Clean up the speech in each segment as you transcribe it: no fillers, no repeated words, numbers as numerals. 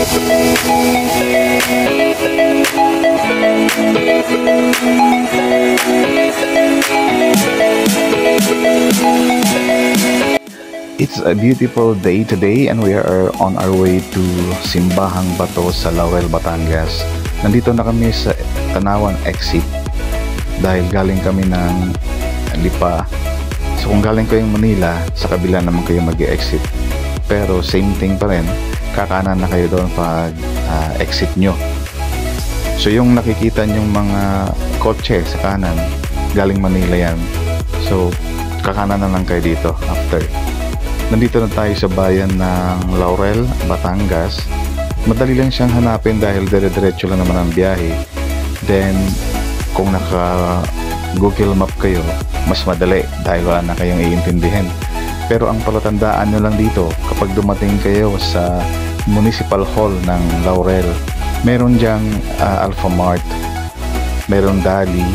It's a beautiful day today and we are on our way to Simbahang Bato sa Laurel, Batangas. Nandito na kami sa Tanawan exit dahil galing kami ng Lipa. So kung galing kayong Manila, sa kabila naman kayo mag-exit. Pero same thing pa rin, kakanan na kayo doon pag exit nyo. So yung nakikita nyong mga kotse sa kanan, galing Manila yan. So kakanan na lang kayo dito after. Nandito na tayo sa bayan ng Laurel, Batangas. Madali lang siyang hanapin dahil dire-diretso lang naman ang biyahe. Then, kung naka Google Map kayo, mas madali dahil wala na kayong iintindihin. Pero ang palatandaan nyo lang dito, kapag dumating kayo sa Municipal Hall ng Laurel, meron diyang Alphamart, meron Dali,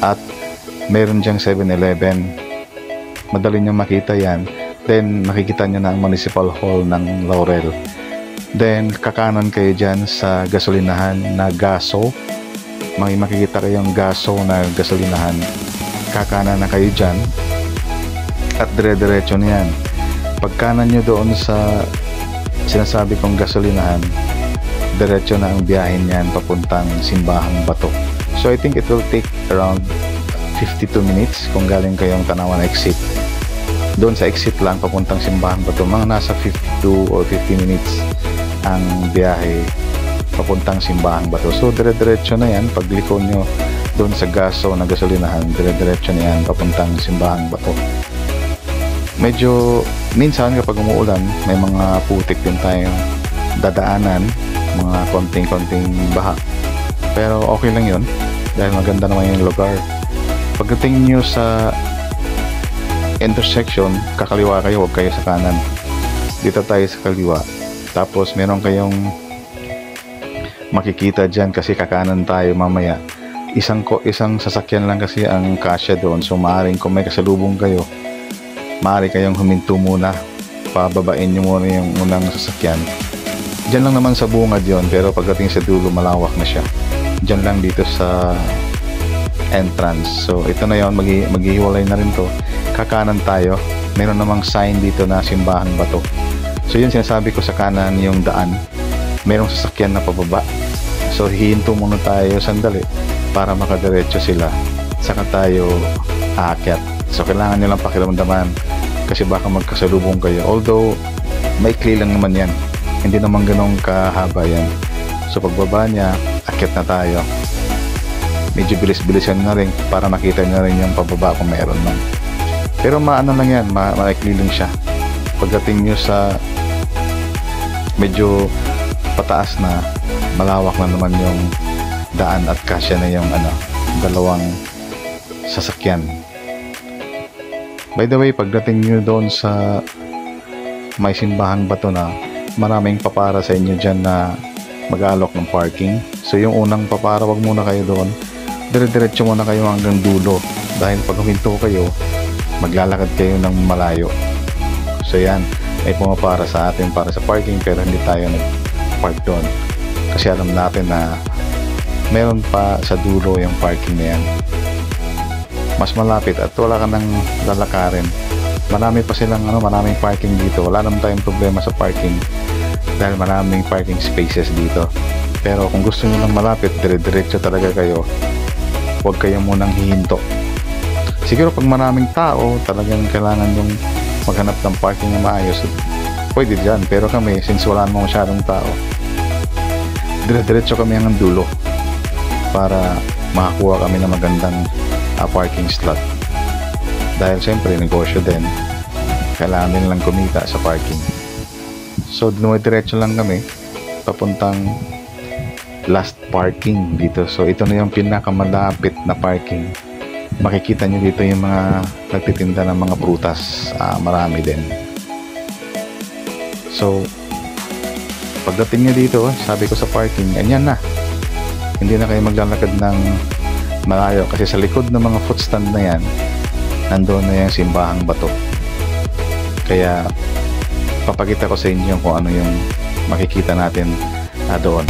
at meron diyang 7-Eleven. Madali nyo makita yan. Then makikita nyo na ang Municipal Hall ng Laurel. Then kakanan kayo dyan sa gasolinahan na Gaso. Makikita kayong Gaso na gasolinahan. Kakanan na kayo dyan at dire-diretso na yan. Pagkanan nyo doon sa sinasabi kong gasolinahan, diretso na ang biyahin yan papuntang Simbahang Bato. So I think it will take around 52 minutes kung galing kayong Tanawan exit. Doon sa exit lang papuntang Simbahang Bato, mga nasa 52 or 50 minutes ang biyahe papuntang Simbahang Bato. So dire-diretso na yan, pagliko nyo doon sa Gaso na gasolinahan, dire-diretso na yan papuntang Simbahang Bato. Medyo minsan kapag umuulan, may mga putik din tayong dadaanan, mga konting-konting baha, pero okay lang yun dahil maganda naman yung lugar. Pagdating nyo sa intersection, kakaliwa kayo, huwag kayo sa kanan. Dito tayo sa kaliwa. Tapos meron kayong makikita dyan kasi kakanan tayo mamaya. Isang sasakyan lang kasi ang kasya doon. So maaaring kung may kasalubong kayo, maaari kayong huminto muna. Pababain nyo muna yung unang sasakyan. Dyan lang naman sa bungad yon, pero pagdating sa dulo malawak na siya. Dyan lang dito sa entrance. So ito na yon, maghihiwalay na rin to. Kakanan tayo, meron namang sign dito na Simbahang Bato. So yun sinasabi ko, sa kanan yung daan, merong sasakyan na pababa. So hihinto muna tayo sandali para makadiretso sila, saka tayo aakyat. So kailangan nyo lang pakiramdaman kasi baka magkasalubong kayo, although maikli lang naman yan, hindi naman ganun kahaba yan. So pagbaba niya, akyat na tayo. Medyo bilis-bilisan na rin para makita nyo rin yung pababa kung meron man. Pero maano lang yan, maikli lang siya. Pagdating nyo sa medyo pataas na, malawak na naman yung daan at kasya na yung dalawang sasakyan. By the way, pagdating nyo doon sa may Simbahang Bato na, maraming papara sa inyo dyan na mag-aalok ng parking. So yung unang papara, wag muna kayo doon, dire-diretso muna kayo hanggang dulo dahil pag huminto kayo, maglalakad kayo ng malayo. So yan, may pumapara sa atin para sa parking, pero hindi tayo nag-park doon kasi alam natin na meron pa sa dulo yung parking na yan, mas malapit at wala ka nang lalakarin. Marami pa silang maraming parking dito. Wala naman tayong problema sa parking dahil maraming parking spaces dito. Pero kung gusto nyo lang malapit, dire-diretso talaga kayo, huwag kayo munang hihinto. Siguro pag maraming tao, talagang kailangan yung maghanap ng parking na maayos, pwede dyan. Pero kami, since wala namang masyadong tao, dire-diretso kami hanggang dulo para makakuha kami ng magandang parking slot. Dahil siyempre, negosyo din, kailangan din lang kumita sa parking. So, diretso lang kami papuntang last parking dito. So, ito na yung pinakamalapit na parking. Makikita nyo dito yung mga nagtitinda ng mga prutas, marami din. So pagdating nyo dito, sabi ko sa parking, ganyan na, hindi na kayo maglalakad ng malayo kasi sa likod ng mga food stand na yan, nandoon na yung Simbahang Bato. Kaya papakita ko sa inyo kung ano yung makikita natin doon.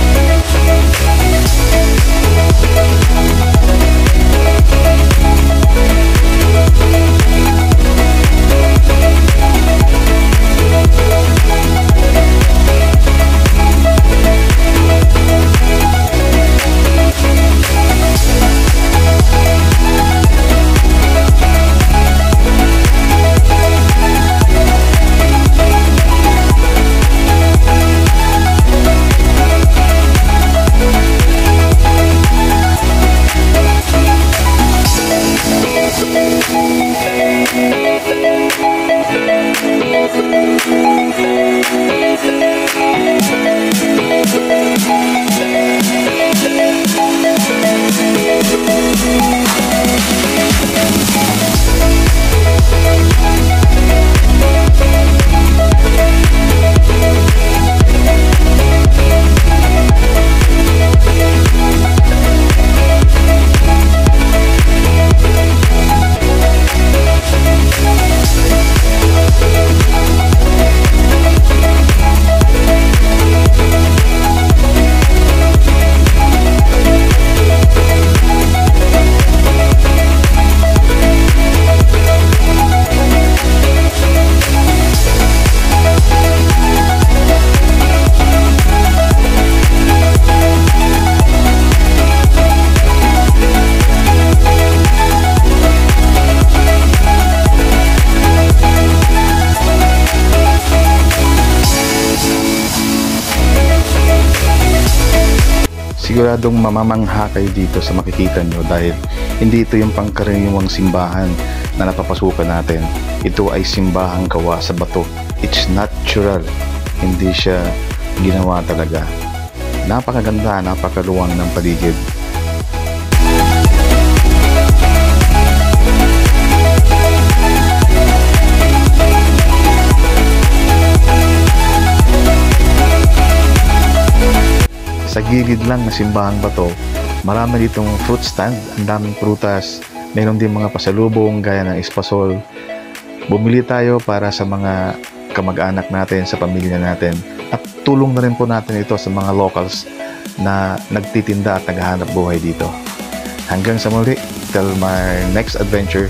Siguradong mamamangha kayo dito sa makikita nyo dahil hindi ito yung pangkaraniwang simbahan na napapasukan natin. Ito ay simbahang gawa sa bato. It's natural. Hindi siya ginawa talaga. Napakaganda, napakaluwang ng paligid. Sa gilid lang na simbahang bato, marami ditong fruit stand, ang daming prutas, mayroon din mga pasalubong gaya ng espasol. Bumili tayo para sa mga kamag-anak natin, sa pamilya natin, at tulong na rin po natin ito sa mga locals na nagtitinda at naghahanap buhay dito. Hanggang sa muli, till my next adventure.